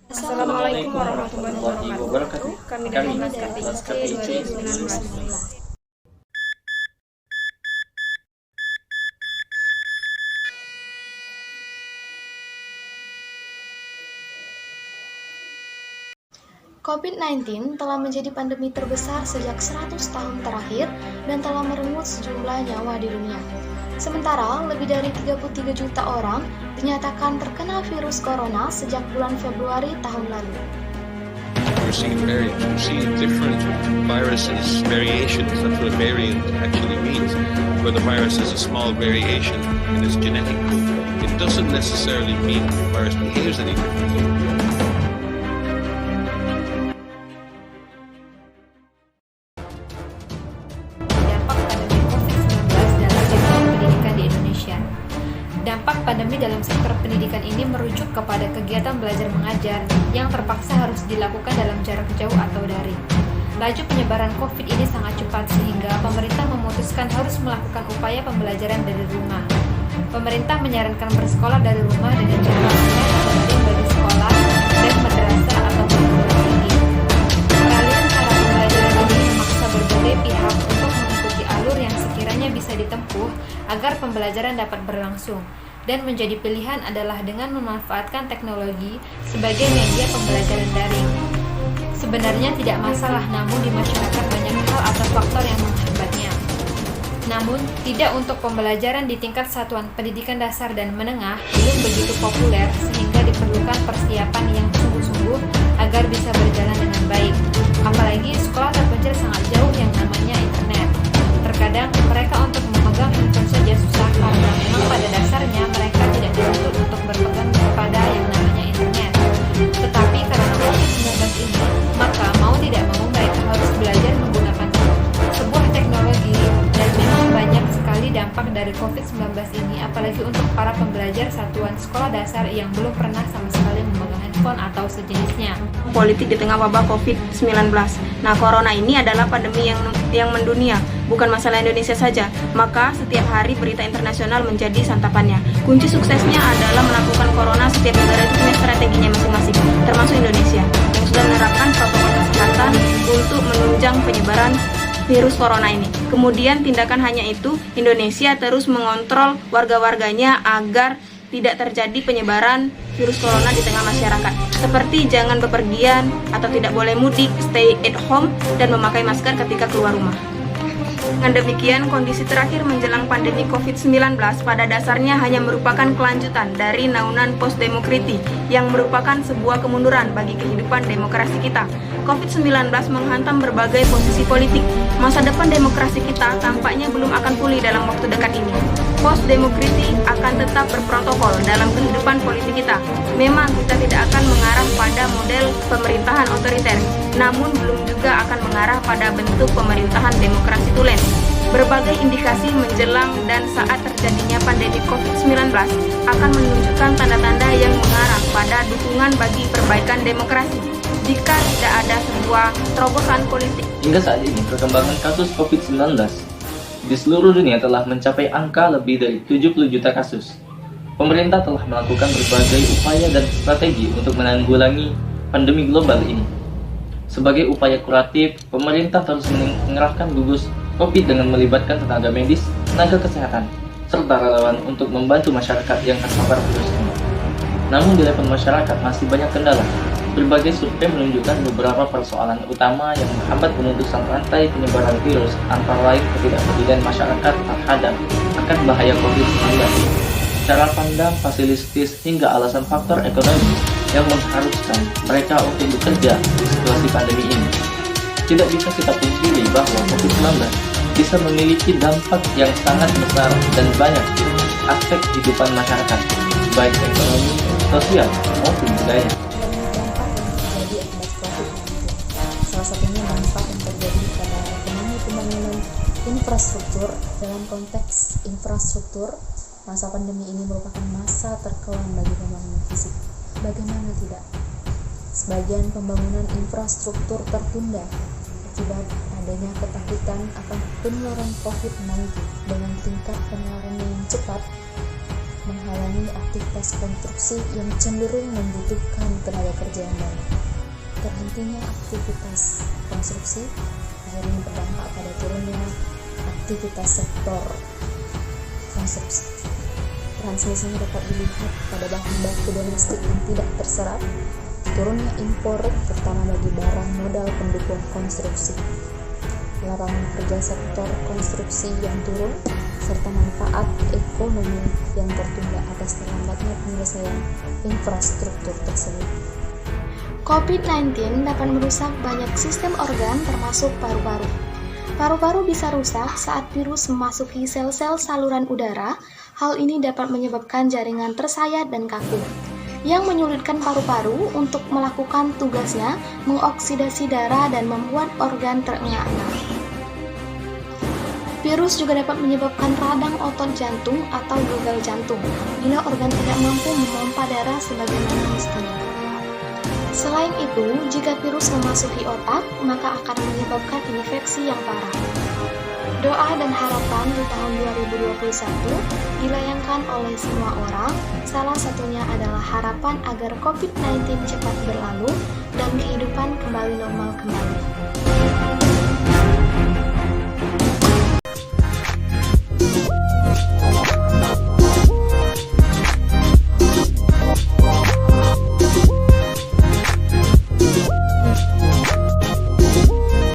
Assalamualaikum warahmatullahi wabarakatuh. Kami dari kelas KPIC 2019. COVID-19 telah menjadi pandemi terbesar sejak 100 tahun terakhir dan telah merenggut sejumlah nyawa di dunia. Sementara, lebih dari 33 juta orang dinyatakan terkena virus corona sejak bulan Februari tahun lalu. We're seeing different viruses, variations. That's what a variant actually means, where the virus is a small variation in its genetic code. It doesn't necessarily mean the virus behaves any differently. Dampak pandemi dalam sektor pendidikan ini merujuk kepada kegiatan belajar mengajar yang terpaksa harus dilakukan dalam jarak jauh atau daring. Laju penyebaran COVID ini sangat cepat sehingga pemerintah memutuskan harus melakukan upaya pembelajaran dari rumah. Pemerintah menyarankan bersekolah dari rumah dengan cara online atau daring bagi sekolah dan madrasah atau perguruan tinggi. Peralihan cara pembelajaran ini memaksa berbagai pihak untuk mengikuti alur yang sekiranya bisa ditempuh agar pembelajaran dapat berlangsung, dan menjadi pilihan adalah dengan memanfaatkan teknologi sebagai media pembelajaran daring. Sebenarnya tidak masalah, namun di masyarakat banyak hal atau faktor yang menghambatnya. Namun, tidak untuk pembelajaran di tingkat satuan pendidikan dasar dan menengah belum begitu populer sehingga diperlukan persiapan yang sungguh-sungguh agar bisa berjalan dengan baik. Apalagi sekolah terpencil sangat jauh yang namanya internet. Terkadang mereka untuk memegang handphone saja susah karena memang pada dasarnya mereka tidak dituntut untuk berpegang kepada yang namanya internet. Tetapi karena COVID-19 ini, maka mau tidak mau mereka harus belajar menggunakan sebuah teknologi, dan memang banyak sekali dampak dari COVID-19 ini, apalagi untuk para pembelajar satuan sekolah dasar yang belum pernah sama sekali memegang handphone atau sejenisnya. Politik di tengah wabah COVID-19. Nah, corona ini adalah pandemi yang mendunia, bukan masalah Indonesia saja. Maka setiap hari berita internasional menjadi santapannya. Kunci suksesnya adalah melakukan corona. Setiap negara itu punya strateginya masing-masing, termasuk Indonesia yang sudah menerapkan protokol kesehatan untuk menunjang penyebaran virus corona ini. Kemudian tindakan hanya itu, Indonesia terus mengontrol warga-warganya agar tidak terjadi penyebaran virus corona di tengah masyarakat. Seperti jangan bepergian atau tidak boleh mudik, stay at home, dan memakai masker ketika keluar rumah. Dengan demikian, kondisi terakhir menjelang pandemi COVID-19 pada dasarnya hanya merupakan kelanjutan dari naungan post-demokrati yang merupakan sebuah kemunduran bagi kehidupan demokrasi kita. COVID-19 menghantam berbagai posisi politik. Masa depan demokrasi kita tampaknya belum akan pulih dalam waktu dekat ini. Post-demokrasi akan tetap berprotokol dalam kehidupan politik kita. Memang kita tidak akan mengarah pada model pemerintahan otoriter, namun belum juga akan mengarah pada bentuk pemerintahan demokrasi tulen. Berbagai indikasi menjelang dan saat terjadinya pandemi COVID-19 akan menunjukkan tanda-tanda yang mengarah pada dukungan bagi perbaikan demokrasi jika tidak ada sebuah terobosan politik. Hingga saat ini, perkembangan kasus COVID-19 di seluruh dunia telah mencapai angka lebih dari 70 juta kasus. Pemerintah telah melakukan berbagai upaya dan strategi untuk menanggulangi pandemi global ini. Sebagai upaya kuratif, pemerintah terus mengerahkan gugus COVID dengan melibatkan tenaga medis, tenaga kesehatan, serta relawan untuk membantu masyarakat yang terpapar virus ini. Namun di level masyarakat masih banyak kendala. Berbagai survei menunjukkan beberapa persoalan utama yang menghambat pemutusan rantai penyebaran virus, antara lain ketidakpedulian masyarakat terhadap akan bahaya COVID-19, cara pandang fasilistis, hingga alasan faktor ekonomi yang mengharuskan mereka untuk bekerja di situasi pandemi ini. Tidak bisa kita pungkiri bahwa COVID-19 bisa memiliki dampak yang sangat besar dan banyak aspek kehidupan masyarakat, baik ekonomi, sosial, maupun budaya. Salah satunya dampak yang terjadi pada ekonomi pembangunan infrastruktur. Dalam konteks infrastruktur, masa pandemi ini merupakan masa terkelam bagi pembangunan fisik. Bagaimana tidak? Sebagian pembangunan infrastruktur tertunda akibat adanya ketakutan akan penularan COVID-19 dengan tingkat penularan yang cepat menghalangi aktivitas konstruksi yang cenderung membutuhkan tenaga kerja yang banyak. Terhentinya aktivitas konstruksi akhirnya berdampak pada turunnya aktivitas sektor konstruksi. Transmisinya dapat dilihat pada bahan baku domestik yang tidak terserap, turunnya impor terutama bagi barang modal pendukung konstruksi, lapangan kerja sektor konstruksi yang turun, serta manfaat ekonomi yang tertunda atas terlambatnya penyelesaian infrastruktur tersebut. COVID-19 dapat merusak banyak sistem organ termasuk paru-paru. Paru-paru bisa rusak saat virus memasuki sel-sel saluran udara. Hal ini dapat menyebabkan jaringan tersayat dan kaku, yang menyulitkan paru-paru untuk melakukan tugasnya, mengoksidasi darah dan membuat organ terengah-engah. Virus juga dapat menyebabkan radang otot jantung atau gagal jantung bila organ tidak mampu memompa darah sebagaimana mestinya. Selain itu, jika virus memasuki otak, maka akan menyebabkan infeksi yang parah. Doa dan harapan di tahun 2021 dilayangkan oleh semua orang, salah satunya adalah harapan agar COVID-19 cepat berlalu dan kehidupan kembali normal kembali.